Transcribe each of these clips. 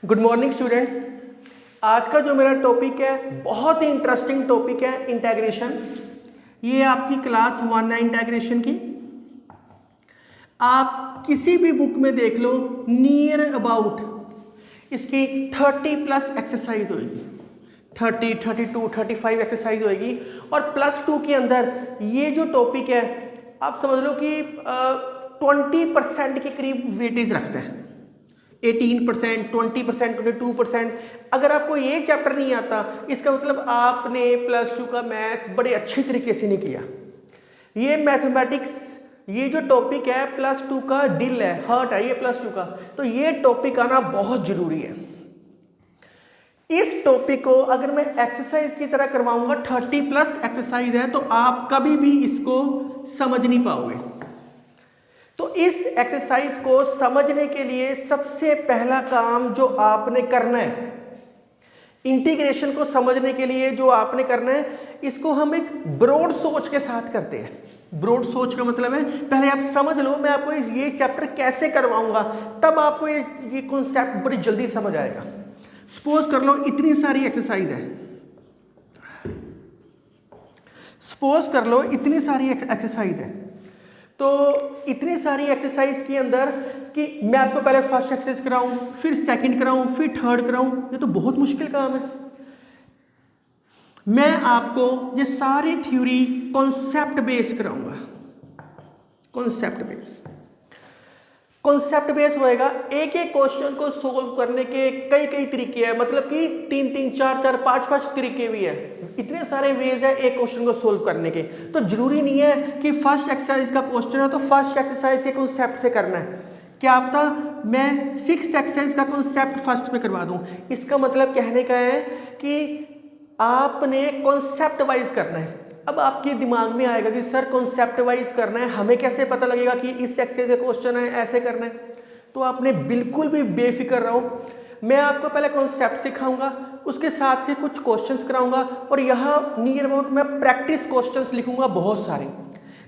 Good morning students. आज का जो मेरा टॉपिक है बहुत ही इंटरेस्टिंग टॉपिक है इंटीग्रेशन। ये आपकी क्लास 1 है इंटीग्रेशन की। आप किसी भी बुक में देख लो, नियर अबाउट इसकी 30 प्लस एक्सरसाइज होगी, 30, 32, 35 एक्सरसाइज होगी। और +2 के अंदर ये जो टॉपिक है आप समझ लो कि 20% के करीब वेटेज रखता है। 18%, 20%, 22%। अगर आपको ये चैप्टर नहीं आता इसका मतलब आपने +2 का मैथ बड़े अच्छे तरीके से नहीं किया। ये मैथमेटिक्स, ये जो टॉपिक है +2 का दिल है, हार्ट है ये +2 का, तो ये टॉपिक आना बहुत जरूरी है। इस टॉपिक को अगर मैं एक्सरसाइज की तरह करवाऊंगा, 30 प्लस एक्सरसाइज है, तो आप कभी भी इसको समझ नहीं पाओगे। तो इस एक्सरसाइज को समझने के लिए सबसे पहला काम जो आपने करना है, इंटीग्रेशन को समझने के लिए जो आपने करना है, इसको हम एक ब्रॉड सोच के साथ करते हैं। ब्रॉड सोच का मतलब है पहले आप समझ लो मैं आपको ये चैप्टर कैसे करवाऊंगा, तब आपको ये कॉन्सेप्ट बड़ी जल्दी समझ आएगा। सपोज कर लो इतनी सारी एक्सरसाइज है, सपोज कर लो इतनी सारी एक्सरसाइज है। तो इतनी सारी एक्सरसाइज के अंदर कि मैं आपको पहले फर्स्ट एक्सरसाइज कराऊं, फिर सेकंड कराऊं, फिर थर्ड कराऊं, ये तो बहुत मुश्किल काम है। मैं आपको ये सारी थ्योरी कॉन्सेप्ट बेस कराऊंगा। कॉन्सेप्ट बेस होएगा। एक एक क्वेश्चन को सोल्व करने के कई कई तरीके हैं, मतलब कि 3-3, 4-4, 5-5 तरीके भी है। इतने सारे वेज है एक क्वेश्चन को सोल्व करने के। तो जरूरी नहीं है कि फर्स्ट एक्सरसाइज का क्वेश्चन है तो फर्स्ट एक्सरसाइज के कॉन्सेप्ट से करना है। क्या पता मैं 6th एक्सरसाइज का कॉन्सेप्ट फर्स्ट में करवा दूं। इसका मतलब कहने का है कि आपने कॉन्सेप्ट वाइज करना है। अब आपके दिमाग में आएगा कि सर कॉन्सेप्ट वाइज करना है, हमें कैसे पता लगेगा कि इस एक्सरसाइज का क्वेश्चन है ऐसे करना है। तो आपने बिल्कुल भी बेफिक्र रहो। मैं आपको पहले कॉन्सेप्ट सिखाऊंगा, उसके साथ ही कुछ क्वेश्चंस कराऊंगा, और यहाँ नियर अबाउट मैं प्रैक्टिस क्वेश्चंस लिखूंगा बहुत सारे।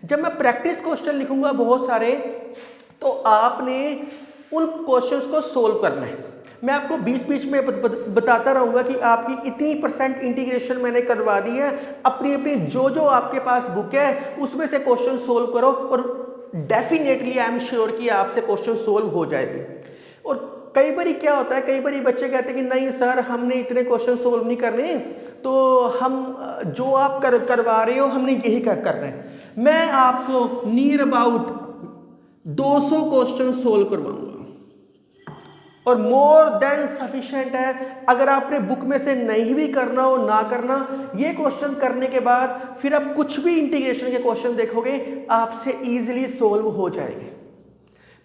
जब मैं प्रैक्टिस क्वेश्चन लिखूंगा बहुत सारे, तो आपने उन क्वेश्चंस को सोल्व करना है। मैं आपको बीच बीच में बताता रहूंगा कि आपकी इतनी % इंटीग्रेशन मैंने करवा दी है। अपनी अपनी जो जो आपके पास बुक है उसमें से क्वेश्चन सोल्व करो, और डेफिनेटली आई एम श्योर कि आपसे क्वेश्चन सोल्व हो जाएगी। और कई बार क्या होता है, कई बार बच्चे कहते हैं कि नहीं सर हमने इतने क्वेश्चन सोल्व नहीं करने, तो हम जो आप करवा रहे हो हमने यही करना है। मैं आपको नियर अबाउट 200 क्वेश्चन सोल्व करवाऊंगा, और मोर देन सफिशिएंट है। अगर आपने बुक में से नहीं भी करना हो ना करना, ये क्वेश्चन करने के बाद फिर आप कुछ भी इंटीग्रेशन के क्वेश्चन देखोगे आपसे इजीली सोल्व हो जाएंगे।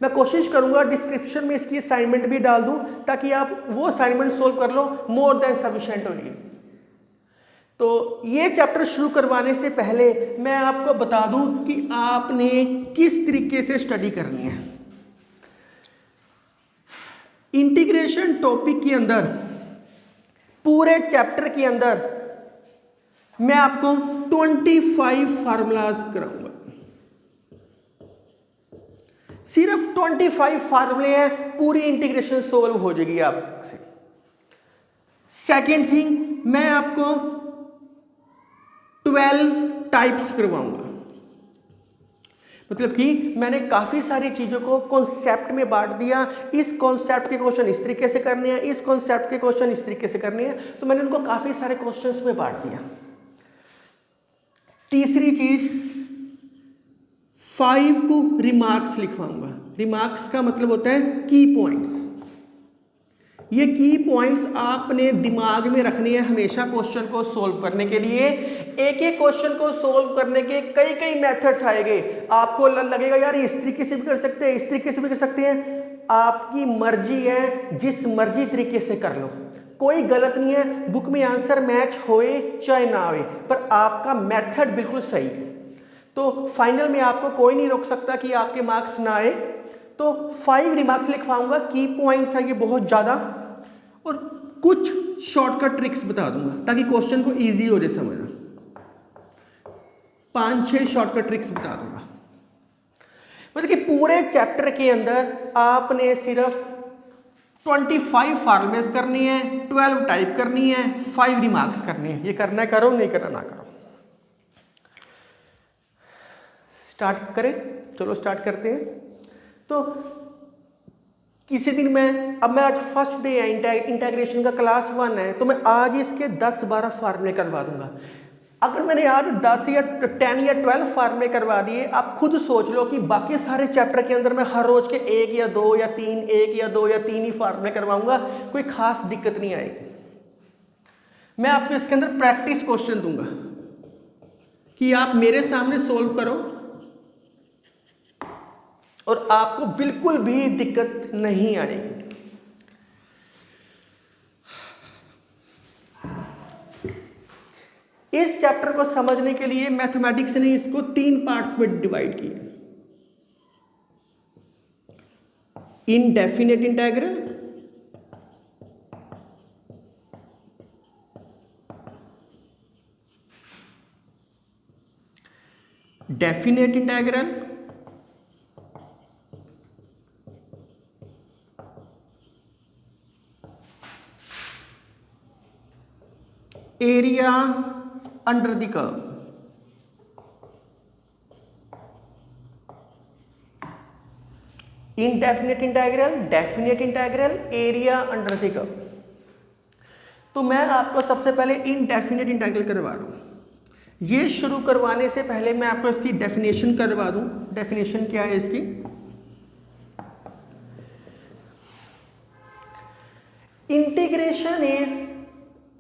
मैं कोशिश करूंगा डिस्क्रिप्शन में इसकी असाइनमेंट भी डाल दूं ताकि आप वो असाइनमेंट सोल्व कर लो, मोर देन सफिशिएंट होगी। तो ये चैप्टर शुरू करवाने से पहले मैं आपको बता दूं कि आपने किस तरीके से स्टडी करनी है। इंटीग्रेशन टॉपिक के अंदर, पूरे चैप्टर के अंदर मैं आपको 25 फार्मूलाज कराऊंगा। सिर्फ 25 फार्मूले हैं, पूरी इंटीग्रेशन सोल्व हो जाएगी आपसे। सेकेंड थिंग, मैं आपको 12 टाइप्स करवाऊंगा। मतलब कि मैंने काफी सारी चीजों को कॉन्सेप्ट में बांट दिया। इस कॉन्सेप्ट के क्वेश्चन इस तरीके से करने हैं, इस कॉन्सेप्ट के क्वेश्चन इस तरीके से करने हैं, तो मैंने उनको काफी सारे क्वेश्चंस में बांट दिया। तीसरी चीज, 5 को रिमार्क्स लिखवाऊंगा। रिमार्क्स का मतलब होता है की पॉइंट्स। ये की पॉइंट्स आपने दिमाग में रखने हैं हमेशा क्वेश्चन को सोल्व करने के लिए। एक एक क्वेश्चन को सोल्व करने के कई कई मेथड्स आएंगे। आपको लगेगा यार इस तरीके से भी कर सकते हैं, इस तरीके से भी कर सकते हैं। आपकी मर्जी है, जिस मर्जी तरीके से कर लो, कोई गलत नहीं है। बुक में आंसर मैच होए चाहे ना आए, पर आपका मेथड बिल्कुल सही है। तो फाइनल में आपको कोई नहीं रोक सकता कि आपके मार्क्स ना आए। तो 5 रिमार्क्स लिखवाऊंगा, की पॉइंट्स है ये बहुत ज्यादा, और कुछ शॉर्टकट ट्रिक्स बता दूंगा ताकि क्वेश्चन को इजी हो जाए समझना। 5-6 शॉर्टकट ट्रिक्स बता दूंगा। मतलब कि पूरे चैप्टर के अंदर आपने सिर्फ 25 फार्मूलेस करनी है, 12 टाइप करनी है, 5 रिमार्क्स करनी है। ये करना है करो, नहीं करना ना करो। स्टार्ट करें, चलो स्टार्ट करते हैं। तो किसी दिन मैं आज फर्स्ट डे है, इंटीग्रेशन का क्लास 1 है, तो मैं आज इसके 10-12 फार्मूले करवा दूंगा। अगर मैंने आज 10 या 10 या 12 फार्मूले करवा दिए, आप खुद सोच लो कि बाकी सारे चैप्टर के अंदर मैं हर रोज के 1 या 2 या 3 1 या 2 या 3 ही फार्मूले करवाऊंगा, कोई खास दिक्कत नहीं आएगी। मैं आपको इसके अंदर प्रैक्टिस क्वेश्चन दूंगा कि आप मेरे सामने सोल्व करो और आपको बिल्कुल भी दिक्कत नहीं आएगी। इस चैप्टर को समझने के लिए मैथमेटिक्स ने इसको 3 पार्ट्स में डिवाइड किया। Indefinite integral, definite integral, area under the curve. Indefinite integral, definite integral, area under the curve. तो मैं आपको सबसे पहले इनडेफिनेट इंटीग्रल करवा दूं। ये शुरू करवाने से पहले मैं आपको इसकी डेफिनेशन करवा दूं। डेफिनेशन क्या है इसकी? इंटीग्रेशन इज,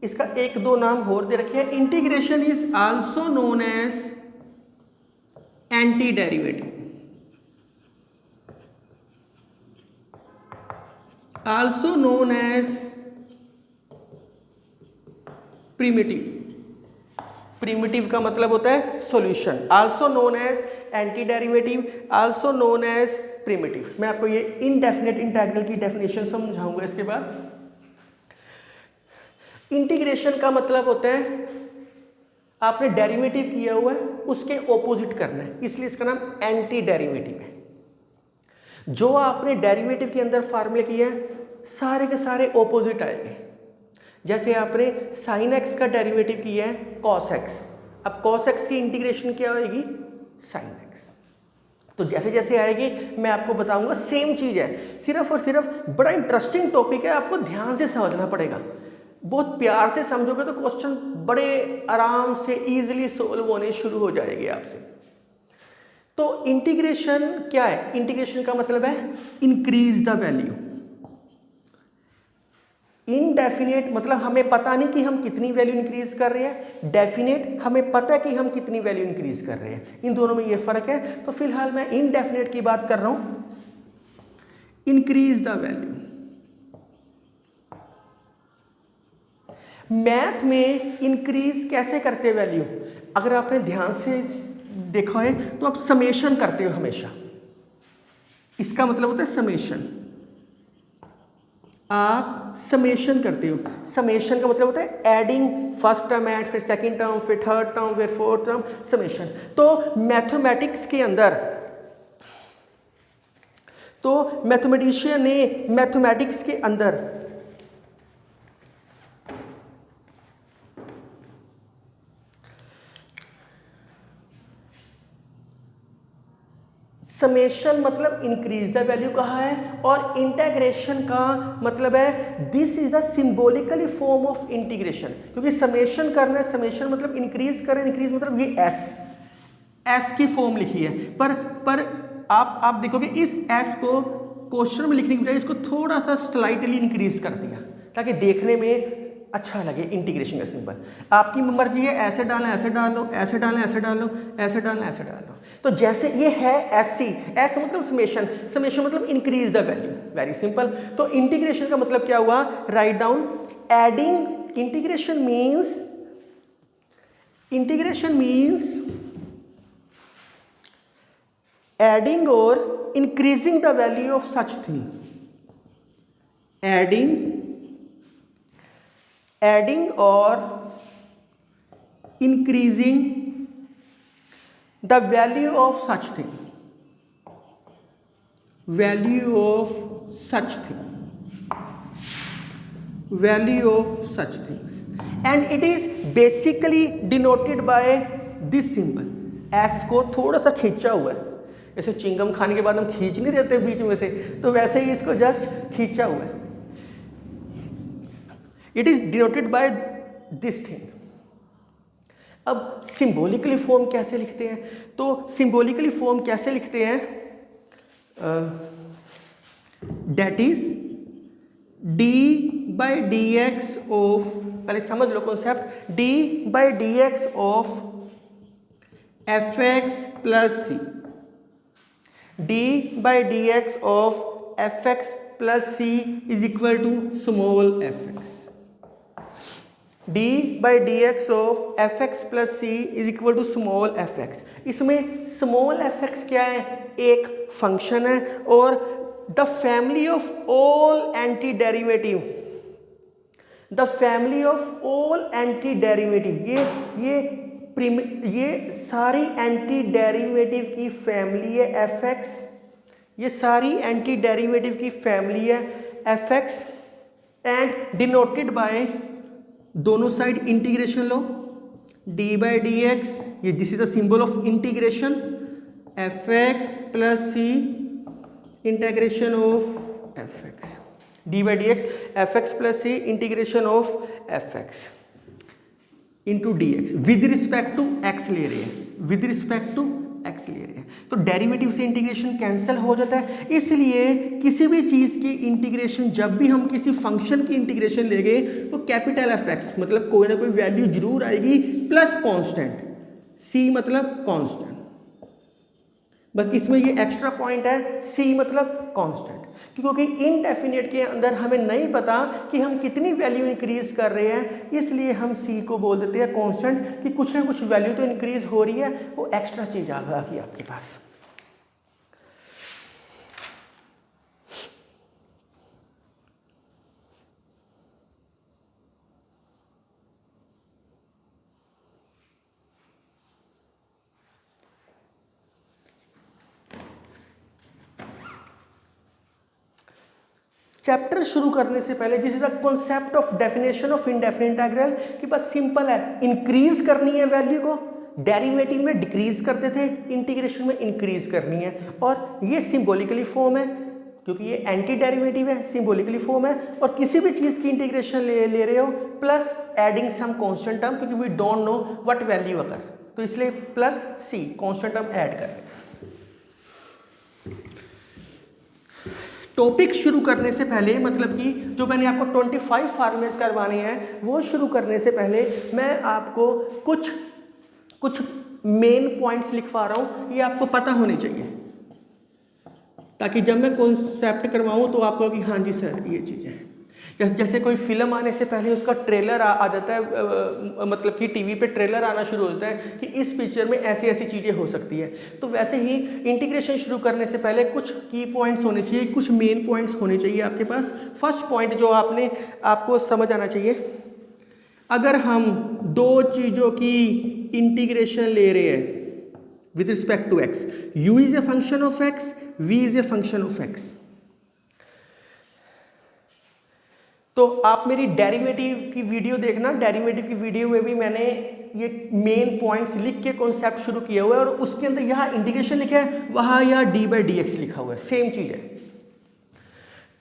इसका 1-2 नाम और दे रखे हैं। Integration is also known as anti derivative, also known as primitive. Primitive का मतलब होता है solution. Also known as anti derivative, also known as primitive. मैं आपको ये इनडेफिनेट इंटीग्रल की डेफिनेशन समझाऊंगा इसके बाद। इंटीग्रेशन का मतलब होता है आपने डेरिवेटिव किया हुआ है, उसके ऑपोजिट करना है, इसलिए इसका नाम एंटी डेरिवेटिव है। जो आपने डेरिवेटिव के अंदर फार्मूले किया है, सारे के सारे ऑपोजिट आएंगे। जैसे आपने साइन एक्स का डेरिवेटिव किया है कॉस एक्स, अब कॉस एक्स की इंटीग्रेशन क्या होगी? Sine x. तो जैसे जैसे आएगी मैं आपको बताऊंगा। सेम चीज है, सिर्फ और सिर्फ बड़ा इंटरेस्टिंग टॉपिक है, आपको ध्यान से समझना पड़ेगा। बहुत प्यार से समझोगे तो क्वेश्चन बड़े आराम से इजीली सोल्व होने शुरू हो जाएंगे आपसे। तो इंटीग्रेशन क्या है? इंटीग्रेशन का मतलब है इंक्रीज द वैल्यू। इनडेफिनेट मतलब हमें पता नहीं कि हम कितनी वैल्यू इंक्रीज कर रहे हैं, डेफिनेट हमें पता है कि हम कितनी वैल्यू इंक्रीज कर रहे हैं। इन दोनों में ये फर्क है। तो फिलहाल मैं इनडेफिनेट की बात कर रहा हूं, इंक्रीज द वैल्यू। मैथ में इंक्रीज कैसे करते हैं वैल्यू? अगर आपने ध्यान से देखा है तो आप समेशन करते हो हमेशा। इसका मतलब होता है समेशन। आप समेशन करते हो। समेशन का मतलब होता है एडिंग, फर्स्ट टर्म ऐड, फिर सेकंड टर्म, फिर थर्ड टर्म, फिर फोर्थ टर्म, समेशन। तो मैथमेटिक्स के अंदर, तो मैथमेटिशियन ने मैथमेटिक्स के अंदर समेशन मतलब इंक्रीज द वैल्यू कहा है, और इंटीग्रेशन का मतलब है this is the symbolically form of integration. क्योंकि समेशन करना है, समेशन मतलब इंक्रीज करें, इंक्रीज मतलब ये एस की फॉर्म लिखी है। पर आप देखोगे इस एस को क्वेश्चन में लिखने की बजाय इसको थोड़ा सा स्लाइटली इंक्रीज कर दिया ताकि देखने में अच्छा लगे। इंटीग्रेशन का सिंबल आपकी मर्जी है, ऐसे डालना ऐसे डाल लो, ऐसे डालना ऐसे डाल लो, ऐसे डालना ऐसे डाल लो। तो जैसे ये है एस सी, एस मतलब समेशन, समेशन मतलब increase the value, very simple. तो इंटीग्रेशन का मतलब क्या हुआ? Write down adding. Integration means adding और increasing the value of such thing. Adding और increasing the value of such thing, value of such thing। value of such things and it is basically denoted by this symbol। S को थोड़ा सा खींचा हुआ है, जैसे चिंगम खाने के बाद हम खींच नहीं देते बीच में से, तो वैसे ही इसको जस्ट खींचा हुआ है। It is denoted by this thing. अब सिंबॉलिकली फॉर्म कैसे लिखते हैं, तो सिंबॉलिकली फॉर्म कैसे लिखते हैं, that is d by d x of, पहले समझ लो concept, d by d x of f x plus c, d by d x of f x plus c is equal to small f x. d by d x of f x plus c is equal to small f x. इसमें small f x क्या है, एक function है और the family of all anti derivative, the family of all anti derivative, ये सारी anti derivative की family है एफ एक्स, ये सारी एंटी डेरिवेटिव की फैमिली है f x and denoted by, दोनों साइड इंटीग्रेशन लो, d बाई डी एक्स, ये this is the symbol of integration, f x plus c integration of f x, d by d x f x plus c integration of f x into d x, with respect to x ले रहे हैं, with respect to x ले रहे हैं, तो derivative से integration cancel हो जाता है। इसलिए किसी भी चीज़ की इंटीग्रेशन, जब भी हम किसी फंक्शन की इंटीग्रेशन लेंगे तो कैपिटल एफ एक्स मतलब कोई ना कोई वैल्यू जरूर आएगी, प्लस कांस्टेंट, सी मतलब कांस्टेंट, बस इसमें ये एक्स्ट्रा पॉइंट है, सी मतलब कांस्टेंट, क्योंकि इनडेफिनेट के अंदर हमें नहीं पता कि हम कितनी वैल्यू इंक्रीज कर रहे हैं, इसलिए हम सी को बोल देते हैं कांस्टेंट, कि कुछ ना कुछ वैल्यू तो इंक्रीज हो रही है, वो एक्स्ट्रा चीज आ गई आपके पास। चैप्टर शुरू करने से पहले this is the concept of definition of indefinite integral, कि बस सिंपल है, इंक्रीज करनी है वैल्यू को, डेरिवेटिव में डिक्रीज करते थे, इंटीग्रेशन में इंक्रीज करनी है, और ये सिंबॉलिकली फॉर्म है क्योंकि ये एंटी डेरिवेटिव है, सिंबॉलिकली फॉर्म है, और किसी भी चीज की इंटीग्रेशन ले रहे हो plus adding some constant term, क्योंकि we don't know what value अगर, तो इसलिए plus c constant term add करें। टॉपिक शुरू करने से पहले, मतलब कि जो मैंने आपको 25 फॉर्मूलेस करवाने हैं, वो शुरू करने से पहले मैं आपको कुछ मेन पॉइंट्स लिखवा रहा हूँ, ये आपको पता होने चाहिए, ताकि जब मैं कॉन्सेप्ट करवाऊँ तो आपको कि हाँ जी सर ये चीज़ है। जैसे कोई फिल्म आने से पहले उसका ट्रेलर आ जाता है, मतलब कि टीवी पे ट्रेलर आना शुरू होता है कि इस पिक्चर में ऐसी ऐसी चीज़ें हो सकती है, तो वैसे ही इंटीग्रेशन शुरू करने से पहले कुछ की पॉइंट्स होने चाहिए, कुछ मेन पॉइंट्स होने चाहिए आपके पास। फर्स्ट पॉइंट जो आपको समझ आना चाहिए, अगर हम दो चीज़ों की इंटीग्रेशन ले रहे हैं with respect to x, u is a function of x, v is a function of x, तो आप मेरी डेरिवेटिव की वीडियो देखना, डेरिवेटिव की वीडियो में भी मैंने ये मेन पॉइंट्स लिख के कॉन्सेप्ट शुरू किया हुआ है, और उसके अंदर यहाँ इंटीग्रेशन लिखा है, वहाँ यहाँ d बाई डी एक्स लिखा हुआ है, सेम चीज़ है।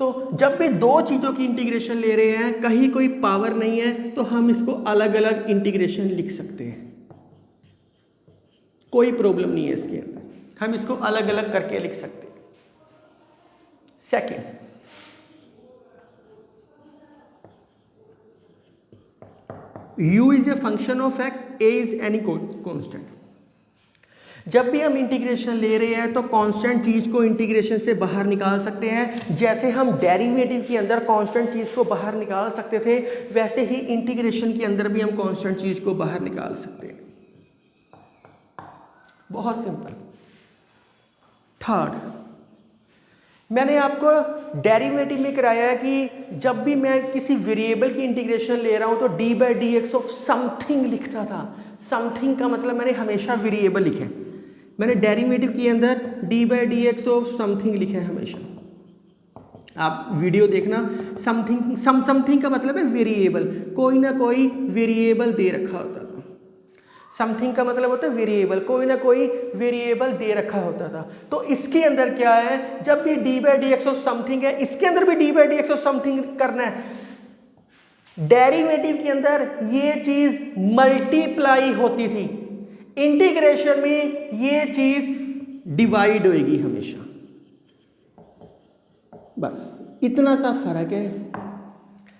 तो जब भी दो चीज़ों की इंटीग्रेशन ले रहे हैं, कहीं कोई पावर नहीं है, तो हम इसको अलग अलग इंटीग्रेशन लिख सकते हैं, कोई प्रॉब्लम नहीं है इसके अंदर, हम इसको अलग अलग करके लिख सकते हैं। Second, u is a function of x, a is any constant. जब भी हम इंटीग्रेशन ले रहे हैं तो कांस्टेंट चीज को इंटीग्रेशन से बाहर निकाल सकते हैं, जैसे हम डेरिवेटिव के अंदर कांस्टेंट चीज को बाहर निकाल सकते थे, वैसे ही इंटीग्रेशन के अंदर भी हम कांस्टेंट चीज को बाहर निकाल सकते हैं, बहुत सिंपल। थर्ड, मैंने आपको डेरिवेटिव में कराया है कि जब भी मैं किसी वेरिएबल की इंटीग्रेशन ले रहा हूं तो d by d x of something लिखता था। समथिंग का मतलब मैंने हमेशा वेरिएबल लिखे, मैंने डेरिवेटिव के अंदर d by d x of something लिखे हमेशा, आप वीडियो देखना। समथिंग का मतलब है वेरिएबल, कोई ना कोई वेरिएबल दे रखा होता था। समथिंग का मतलब होता है वेरिएबल, कोई ना कोई वेरिएबल दे रखा होता था। तो इसके अंदर क्या है, जब भी D by d x of something है, इसके अंदर भी D by d x of something करना है। डेरिवेटिव के अंदर ये चीज मल्टीप्लाई होती थी, इंटीग्रेशन में ये चीज डिवाइड होएगी हमेशा। बस इतना सा फर्क है।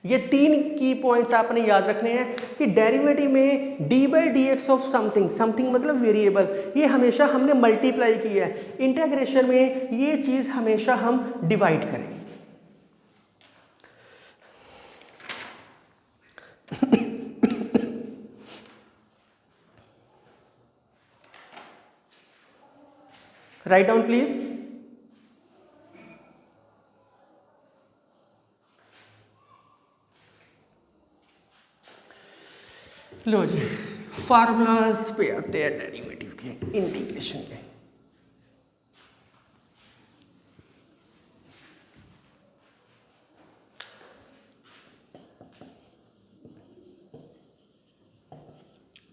ये 3 की पॉइंट्स आपने याद रखने हैं कि डेरिवेटिव में D by d x of something, something मतलब वेरिएबल, ये हमेशा हमने मल्टीप्लाई किया है। इंटीग्रेशन में ये चीज हमेशा हम डिवाइड करेंगे। Write down please. लो जी, फार्मूलाज पे आते हैं डेरिवेटिव के, इंटीग्रेशन के।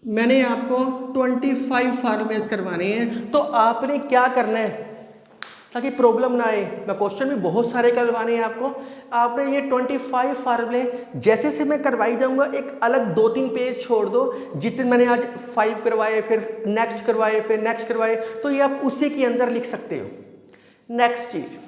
मैंने आपको 25 फार्मूलेज करवाने हैं, तो आपने क्या करना है ताकि प्रॉब्लम ना आए। मैं क्वेश्चन भी बहुत सारे करवाने हैं आपको। आपने ये 25 फार्मूले जैसे से मैं करवाई जाऊंगा, एक अलग 2-3 पेज छोड़ दो। जितने मैंने आज 5 करवाए, फिर नेक्स्ट करवाए, फिर नेक्स्ट करवाए, तो ये आप उसी के अंदर लिख सकते हो। नेक्स्ट चीज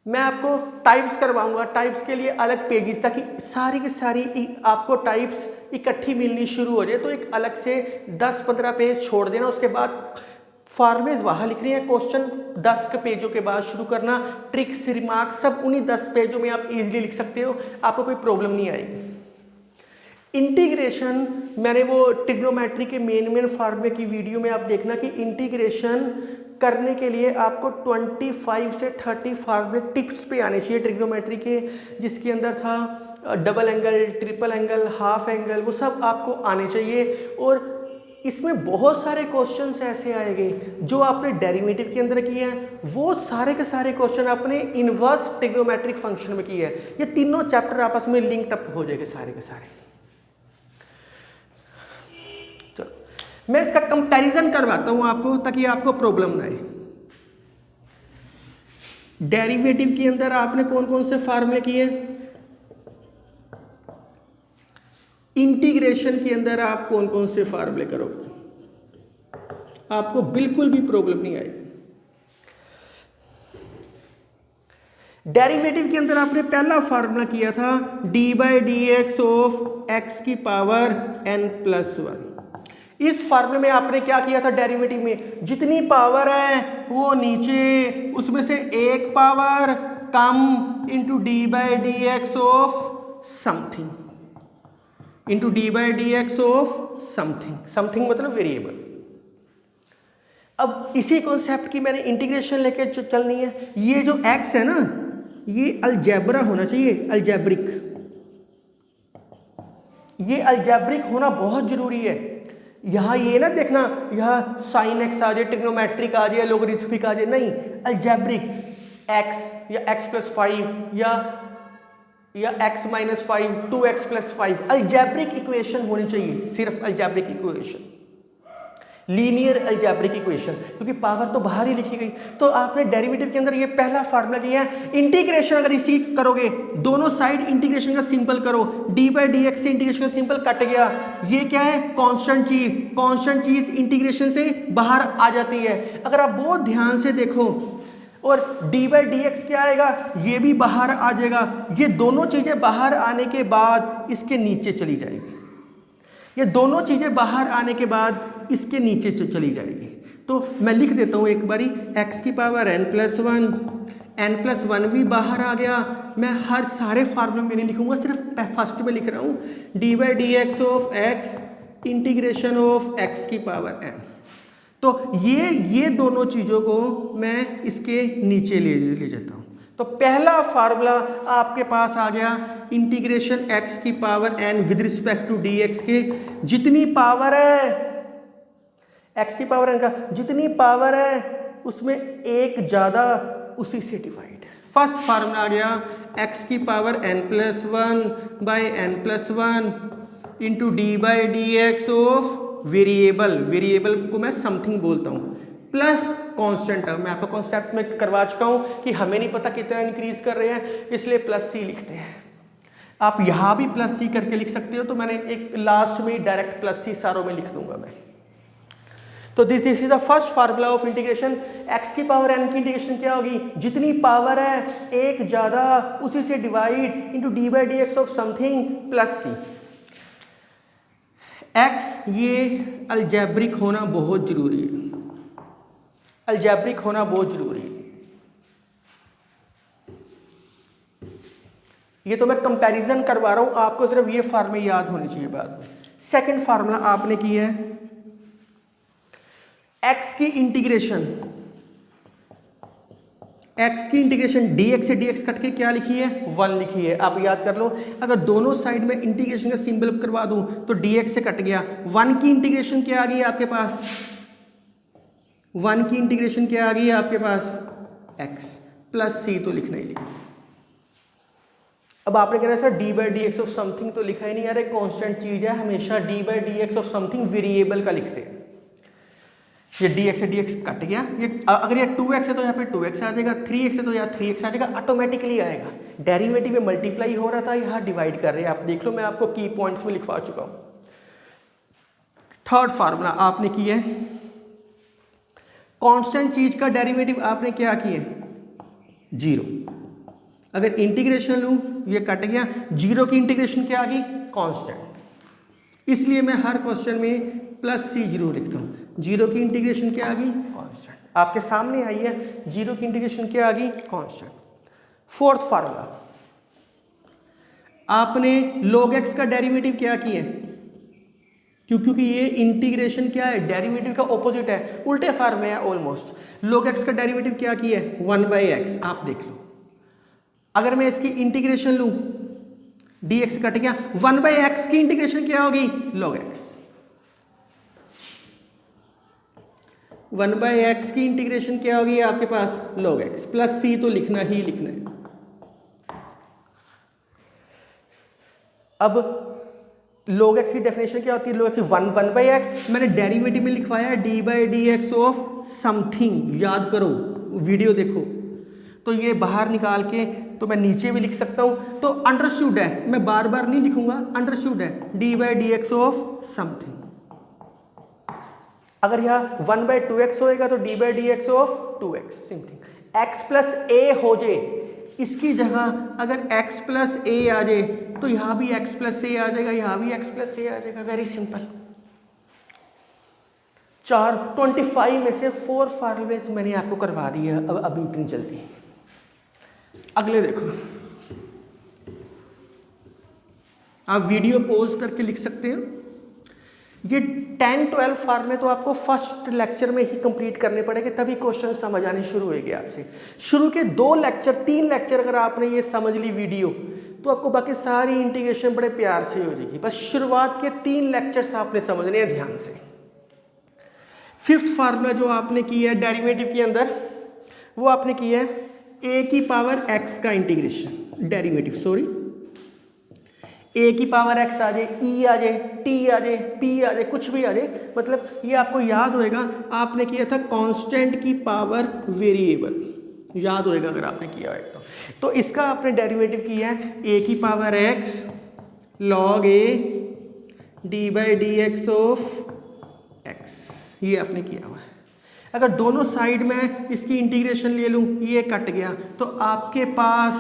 मैं आपको टाइप्स करवाऊंगा, टाइप्स के लिए अलग पेजेस, ताकि सारी की सारी आपको टाइप्स इकट्ठी मिलनी शुरू हो जाए। तो एक अलग से 10-15 पेज छोड़ देना, उसके बाद फॉर्मेज वहाँ लिख रही है, क्वेश्चन 10 पेजों के बाद शुरू करना, ट्रिक्स रिमार्क सब उन्हीं 10 पेजों में आप इजीली लिख सकते हो, आपको कोई प्रॉब्लम नहीं आएगी। इंटीग्रेशन मैंने वो ट्रिग्नोमेट्री के मेन फार्मूले की वीडियो में आप देखना कि इंटीग्रेशन करने के लिए आपको 25 से 30 फार्मूले टिप्स पे आने चाहिए ट्रिग्नोमेट्री के, जिसके अंदर था double angle, triple angle, half angle, वो सब आपको आने चाहिए। और इसमें बहुत सारे क्वेश्चंस ऐसे आएंगे जो आपने डेरिवेटिव के अंदर किए हैं, वो सारे के सारे क्वेश्चन आपने इनवर्स ट्रिग्नोमेट्रिक फंक्शन में किए हैं। ये तीनों चैप्टर आपस में लिंक्ड अप हो जाएंगे सारे के सारे। चलो मैं इसका कंपैरिजन करवाता हूं आपको, ताकि आपको प्रॉब्लम ना आए। डेरिवेटिव के अंदर आपने कौन कौन से फार्मूले किए, इंटीग्रेशन के अंदर आप कौन कौन से फार्मूले करोगे, आपको बिल्कुल भी प्रॉब्लम नहीं आएगी। डेरिवेटिव के अंदर आपने पहला फार्मूला किया था D by d x of x की पावर n+1। इस फार्मूले में आपने क्या किया था, डेरिवेटिव में जितनी पावर है वो नीचे, उसमें से एक power come into d by d x of something, into d by d x of something, something मतलब वेरिएबल। अब इसी कॉन्सेप्ट की मैंने इंटीग्रेशन लेके चलनी है। ये जो x है ना, ये अलजेब्रा होना चाहिए, अलजेब्रिक, ये अलजेब्रिक होना बहुत जरूरी है। यहाँ ये ना देखना यहाँ साइन x आ जाए, ट्रिग्नोमेट्रिक आ जाए, लोगरिथमिक आ जाए, नहीं, अलजेब्रिक x या x+5 या x-5, 2x+5 अलजेब्रिक इक्वेशन होनी चाहिए, सिर्फ algebraic equation, linear algebraic equation, क्योंकि पावर तो बाहर ही लिखी गई। तो आपने डेरिवेटिव के अंदर ये पहला फार्मूला किया है। इंटीग्रेशन अगर इसी करोगे, दोनों साइड इंटीग्रेशन का सिंपल करो, डी बाई डी एक्स से इंटीग्रेशन का सिंपल कट गया। ये क्या है, कांस्टेंट चीज, कांस्टेंट चीज इंटीग्रेशन से बाहर आ जाती है। अगर आप बहुत ध्यान से देखो, और डी बाई डी एक्स क्या आएगा, ये भी बाहर आ जाएगा। ये दोनों चीजें बाहर आने के बाद इसके नीचे चली जाएगी, ये दोनों चीजें बाहर आने के बाद इसके नीचे चली जाएगी। तो मैं लिख देता हूं एक बारी, x की पावर n+1, n+1 भी बाहर आ गया। मैं हर सारे फार्मूले में नहीं लिखूंगा, सिर्फ फर्स्ट में लिख रहा हूं D by d x of x integration of x की पावर n। तो ये दोनों चीजों को मैं इसके नीचे ले जाता हूं। तो पहला फार्मूला आपके पास आ गया, इंटीग्रेशन x की power n with respect to dx के, जितनी पावर है x की पावर n का जितनी पावर है उसमें एक ज्यादा, उसी से डिवाइड। फर्स्ट फार्मूला आ गया x की power n+1 by n+1 into d by d x of variable, variable को मैं समथिंग बोलता हूँ, प्लस कांस्टेंट टर्म। मैं आपको कॉन्सेप्ट में करवा चुका हूँ कि हमें नहीं पता कितना इंक्रीज कर रहे हैं, इसलिए प्लस सी लिखते हैं। आप यहाँ भी प्लस सी करके लिख सकते हो, तो मैंने एक लास्ट में डायरेक्ट प्लस सी सारों में लिख दूंगा मैं। तो this is the first formula of integration. x की पावर n की इंटीग्रेशन क्या होगी, जितनी पावर है एक ज्यादा उसी से divide into d by d x of something plus c. x ये अलजेब्रिक होना बहुत जरूरी है, अलजेब्रिक होना बहुत जरूरी है। ये तो मैं कंपैरिजन करवा रहा हूं, आपको सिर्फ ये फार्मूले याद होने चाहिए बाद में। सेकंड फार्मूला आपने की है x की इंटीग्रेशन, x की इंटीग्रेशन dx से dx कट के क्या लिखी है, 1 लिखी है। आप याद कर लो, अगर दोनों साइड में इंटीग्रेशन का सिंबल करवा दूं तो dx से कट गया। 1 की इंटीग्रेशन क्या आ गई आपके पास, 1 की इंटीग्रेशन क्या आ गई आपके पास, x प्लस सी तो लिखना ही लिखा। अब आपने कहना है sir D by d x of something तो लिखा ही नहीं, यार एक कांस्टेंट चीज है, हमेशा D by d x of something variable का लिखते हैं। ये dx से dx कट गया, ये अगर ये 2x है तो यहाँ पे 2x आ जाएगा, 3x है तो यहाँ 3x आ जाएगा, ऑटोमेटिकली आएगा। डेरिवेटिव में मल्टीप्लाई हो रहा था, यहाँ डिवाइड कर रहे हैं। आप देख लो, मैं आपको की पॉइंट्स में लिखवा चुका हूँ। थर्ड फार्मूला आपने की है, कांस्टेंट चीज का डेरिवेटिव आपने क्या किए, 0। अगर इंटीग्रेशन लूँ ये कट गया, 0 की इंटीग्रेशन क्या आ गई, कांस्टेंट। इसलिए मैं हर क्वेश्चन में प्लस सी जरूर लिखता हूँ। 0 की इंटीग्रेशन क्या आ गई, कांस्टेंट। आपके सामने आई है, 0 की इंटीग्रेशन क्या आ गई, कांस्टेंट। फोर्थ फार्मूला आपने log x का डेरिवेटिव क्या किया, क्योंकि ये इंटीग्रेशन क्या है, डेरिवेटिव का ऑपोजिट है, उल्टे फॉर्म में है ऑलमोस्ट। log x का डेरिवेटिव क्या किया है, 1/x। आप देख लो, अगर मैं इसकी इंटीग्रेशन लूं dx कट गया, 1/x की इंटीग्रेशन क्या होगी, log x। 1/x की इंटीग्रेशन क्या होगी आपके पास, log x प्लस c तो लिखना ही लिखना है। अब log x की डेफिनेशन क्या होती है, log x 1/x। मैंने डेरिवेटिव में लिखवाया D by d x of something, याद करो, वीडियो देखो। तो ये बाहर निकाल के तो मैं नीचे भी लिख सकता हूं, तो अंडरस्टूड है, मैं बार बार नहीं लिखूंगा, अंडरस्टूड है d by d x of something. अगर यहाँ 1/2x होएगा तो d by d x of 2x something. x plus a हो जाए, इसकी जगह अगर x प्लस ए आ जाए तो यहाँ भी x प्लस ए आ जाएगा, यहाँ भी x प्लस ए आ जाएगा। Very simple. 25 में से 4 फार्मूलेस मैंने आपको करवा दिए अब अभी इतनी जल्दी। अगले देखो, आप वीडियो पॉज करके लिख सकते हैं। ये 10-12 फार्मूले तो आपको फर्स्ट लेक्चर में ही कंप्लीट करने पड़ेंगे, तभी क्वेश्चन समझ आने शुरू होंगे आपसे। शुरू के 2 लेक्चर 3 लेक्चर अगर आपने ये समझ ली वीडियो, तो आपको बाकी सारी इंटीग्रेशन बड़े प्यार से हो जाएगी। बस शुरुआत के 3 लेक्चर्स आपने समझने हैं ध्यान से। 5th फार्मूला जो आपने की है डेरिवेटिव के अंदर, वो आपने की है a की पावर x का इंटीग्रेशन, डेरिवेटिव सॉरी, a की पावर x आ जाए, e आ जाए, t आ जाए, p आ जाए, कुछ भी आ जाए, मतलब ये आपको याद होएगा। आपने किया था कांस्टेंट की पावर वेरिएबल, याद होएगा अगर आपने किया है तो इसका आपने डेरिवेटिव किया है a की power x log a d by d x of x, ये आपने किया हुआ है। अगर दोनों साइड में इसकी इंटीग्रेशन ले लूं, ये कट गया, तो आपके पास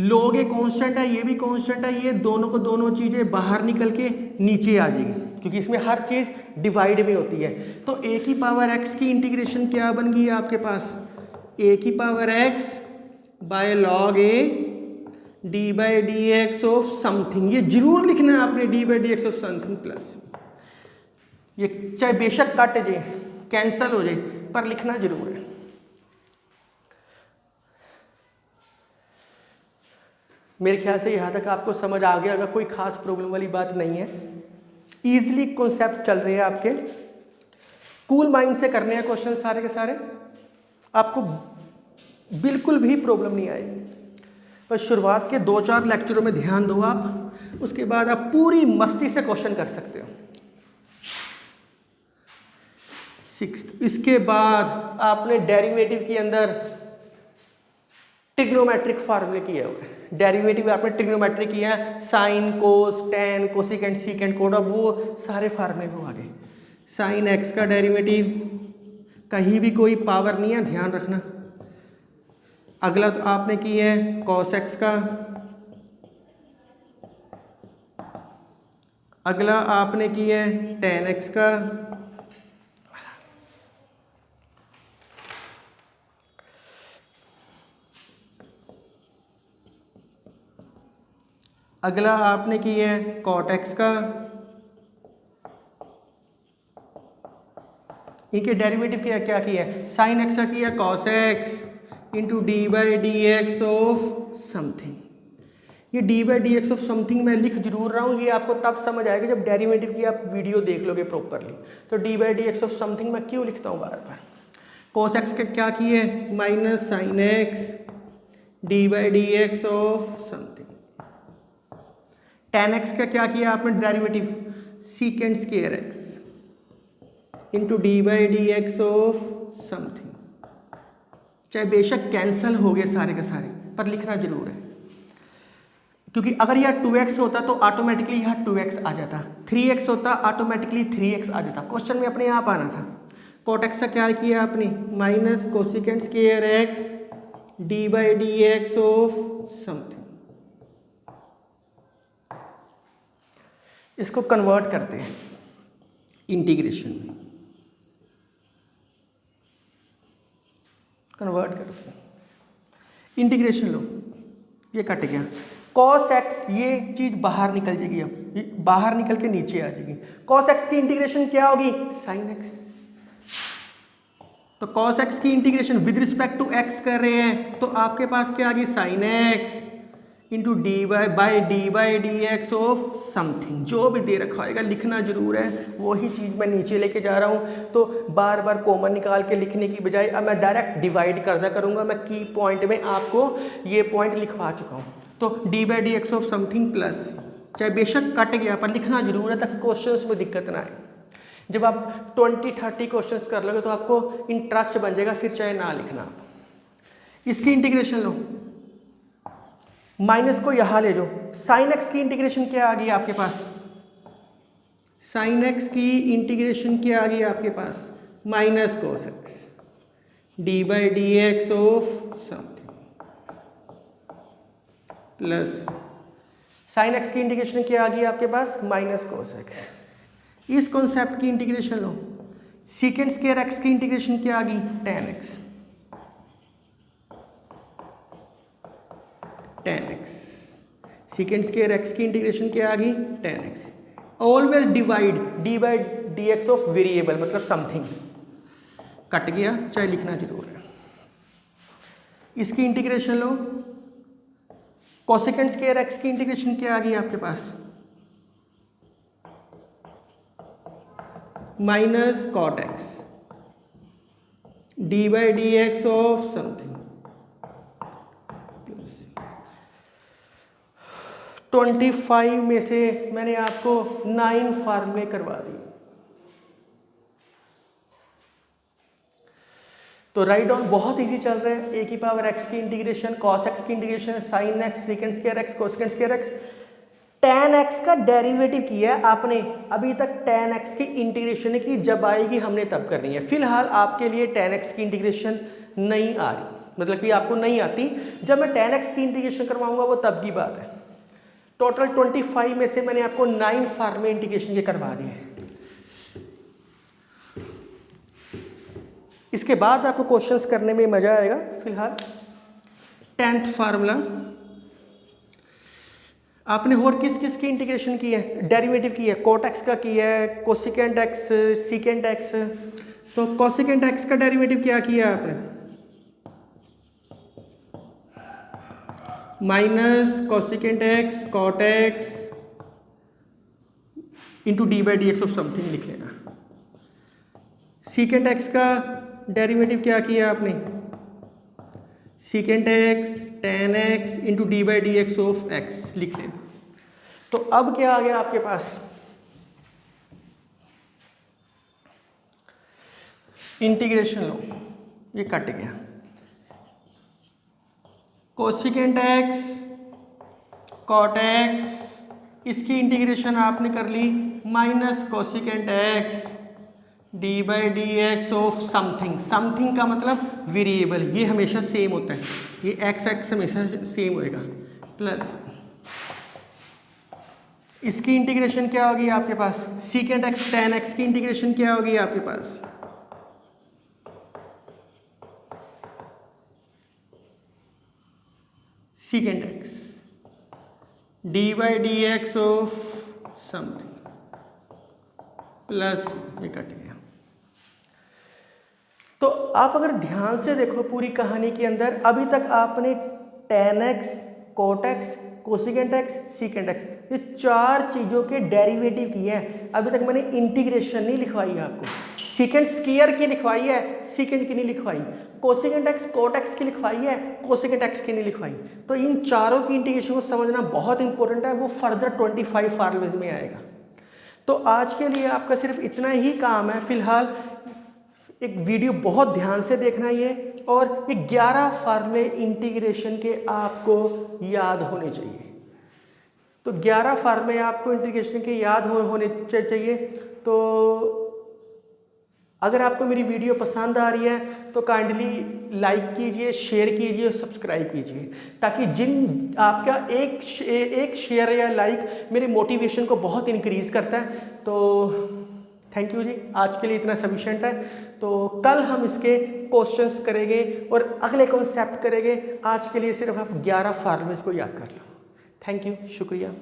log ए कांस्टेंट है, ये भी कांस्टेंट है, ये दोनों को दोनों चीजें बाहर निकल के नीचे आ जाएगी, क्योंकि इसमें हर चीज डिवाइड में होती है। तो a की पावर x की इंटीग्रेशन क्या बन गई आपके पास, a की power x by log a d by d x of something. ये जरूर लिखना है आपने, d by d x of something plus, ये चाहे बेशक कट जाए, कैंसल हो जाए, पर लिखना जरूर है। मेरे ख्याल से यहाँ तक आपको समझ आ गया, अगर कोई खास प्रॉब्लम वाली बात नहीं है। इजीली कॉन्सेप्ट चल रहे हैं आपके, कूल माइंड से करने हैं क्वेश्चन सारे के सारे। आपको बिल्कुल भी प्रॉब्लम नहीं आएगी। बस शुरुआत के 2-4 लेक्चरों में ध्यान दो आप, उसके बाद आप पूरी मस्ती से क्वेश्चन कर सकते हो। 6th, इसके बाद आपने डेरिवेटिव के अंदर ट्रिग्नोमेट्रिक फार्मूले किया हुआ है। डेरिवेटिव आपने ट्रिग्नोमेट्रिक किया है, साइन, कोस, टेन, कोसिकेंट, सीकेंट, कोड, अब वो सारे फार्मूले हो आ गए। साइन एक्स का डेरिवेटिव, कहीं भी कोई पावर नहीं है, ध्यान रखना। अगला तो आपने किया है कॉस एक्स का, अगला आपने किया है टेन एक्स का, अगला आपने किया है कॉट एक्स का। इनके डेरिवेटिव क्या क्या किया है, साइन एक्स का किया cos x into d by d x of something. ये d by d x of something मैं लिख जरूर रहा हूँ, ये आपको तब समझ आएगा जब डेरिवेटिव की आप वीडियो देख लोगे प्रॉपरली। तो d by d x of something मैं क्यों लिखता हूँ बार बार। कॉस एक्स का क्या किया है, minus sine x d by d x of something. Ten x का क्या किया आपने derivative, secant square x into d by d x of something. चाहे बेशक कैंसल हो गए सारे के सारे, पर लिखना जरूर है, क्योंकि अगर यह 2x होता तो ऑटोमेटिकली यह 2x आ जाता, 3x होता ऑटोमेटिकली 3x आ जाता, क्वेश्चन में अपने आप आना था। कॉट एक्स का क्या किया आपने, minus cosecant square x d by d x of something. इसको कन्वर्ट करते हैं इंटीग्रेशन में, कन्वर्ट करते हैं, इंटीग्रेशन लो, ये कट गया। कॉस एक्स, ये चीज बाहर निकल जाएगी, अब ये बाहर निकल के नीचे आ जाएगी। कॉस एक्स की इंटीग्रेशन क्या होगी, साइन एक्स। तो कॉस एक्स की integration with respect to x कर रहे हैं, तो आपके पास क्या आ गई, sine x into d by d x of something. जो भी दे रखा होगा लिखना जरूर है, वही चीज़ मैं नीचे लेके जा रहा हूँ। तो बार बार कॉमन निकाल के लिखने की बजाय अब मैं डायरेक्ट डिवाइड कर दिया करूँगा। मैं की पॉइंट में आपको ये पॉइंट लिखवा चुका हूँ। तो d by d x of something plus, चाहे बेशक कट गया पर लिखना जरूर है ताकि क्वेश्चंस में दिक्कत ना आए। जब आप 20-30 क्वेश्चंस कर लोगे तो आपको इंटरेस्ट बन जाएगा, फिर चाहे ना लिखना आप। इसकी इंटीग्रेशन लो, माइनस को यहां ले जाओ। साइन एक्स की इंटीग्रेशन क्या आ गई आपके पास, साइन एक्स की इंटीग्रेशन क्या आ गई आपके पास, minus cos x d by d x of something plus sine x की इंटीग्रेशन क्या आ गई आपके पास, माइनस कोस एक्स। इस कॉन्सेप्ट की इंटीग्रेशन लो। सीकेंट स्क्वायर एक्स की इंटीग्रेशन क्या आ गई, tan x, tan x. Secant square x की इंटीग्रेशन क्या आ गई, tan x. Always divide d by d x of variable मतलब समथिंग, कट गया, चाहे लिखना जरूर है। इसकी इंटीग्रेशन लो। कोसेकेंट स्क्वायर एक्स की इंटीग्रेशन क्या आ गई आपके पास, minus cot x d by d x of something. 25 में से मैंने आपको 9 फार्मूले करवा दिए। तो राइट डाउन बहुत इजी चल रहा है। ए की पावर एक्स की इंटीग्रेशन, कॉस एक्स की integration, sine x, secant square x, cosecant square x, tan x का डेरिवेटिव किया है आपने। अभी तक टेन एक्स की इंटीग्रेशन की, जब आएगी हमने तब करनी है। फिलहाल आपके लिए टेन एक्स की इंटीग्रेशन नहीं आ रही, मतलब कि आपको नहीं आती। जब मैं टेन एक्स की इंटीग्रेशन करवाऊंगा वो तब की बात है। टोटल 25 में से मैंने आपको 9 फार्मूले इंटीग्रेशन के करवा दिए। इसके बाद आपको क्वेश्चंस करने में मजा आएगा। फिलहाल 10th फार्मूला आपने और किस किस की इंटीग्रेशन की है, डेरिवेटिव की है, कोट एक्स का किया है, कोसिकेंट एक्स, सीकेंट एक्स। तो कोसिकेंट एक्स का डेरिवेटिव क्या किया आपने, minus cosecant x cot x into d by d x of something लिख लेना। सीकेंट एक्स का डेरिवेटिव क्या किया आपने, secant x tan x into d by d x of x लिख लेना। तो अब क्या आ गया आपके पास, इंटीग्रेशन लो, ये कट गया, कोसिकेंट एक्स कॉट एक्स, इसकी इंटीग्रेशन आपने कर ली minus cosecant x d by d x of something, something का मतलब वेरिएबल, ये हमेशा सेम होता है, ये एक्स एक्स हमेशा सेम होएगा, प्लस इसकी इंटीग्रेशन क्या होगी आपके पास, सीकेंट एक्स tan एक्स की इंटीग्रेशन क्या होगी आपके पास, secant x d by d x of something plus ये कट गया। तो आप अगर ध्यान से देखो पूरी कहानी के अंदर, अभी तक आपने tan x cot x cosecant x secant x ये चार चीजों के डेरिवेटिव किए हैं, अभी तक मैंने इंटीग्रेशन नहीं लिखवाई है आपको, सीकेंट स्क्वायर की लिखवाई है, सीकेंट की नहीं लिखवाई, कोसिकेंट x cot x की लिखवाई है, कोसिकेंट x की नहीं लिखवाई। तो इन चारों की इंटीग्रेशन को समझना बहुत इंपॉर्टेंट है, वो फर्दर 25 फॉर्मूलेज में आएगा। तो आज के लिए आपका सिर्फ इतना ही काम है, फिलहाल एक वीडियो बहुत ध्यान से देखना ये, और ये 11 फार्मूले इंटीग्रेशन के आपको याद होने चाहिए। तो 11 फार्मूले आपको इंटीग्रेशन के याद होने चाहिए। तो अगर आपको मेरी वीडियो पसंद आ रही है तो काइंडली लाइक कीजिए, शेयर कीजिए और सब्सक्राइब कीजिए, ताकि जिन आपका एक शेयर या लाइक मेरे मोटिवेशन को बहुत इंक्रीज़ करता है। तो थैंक यू जी, आज के लिए इतना सफिशिएंट है। तो कल हम इसके क्वेश्चंस करेंगे और अगले कॉन्सेप्ट करेंगे। आज के लिए सिर्फ आप 11 फार्मूलेस को याद कर लो। थैंक यू, शुक्रिया।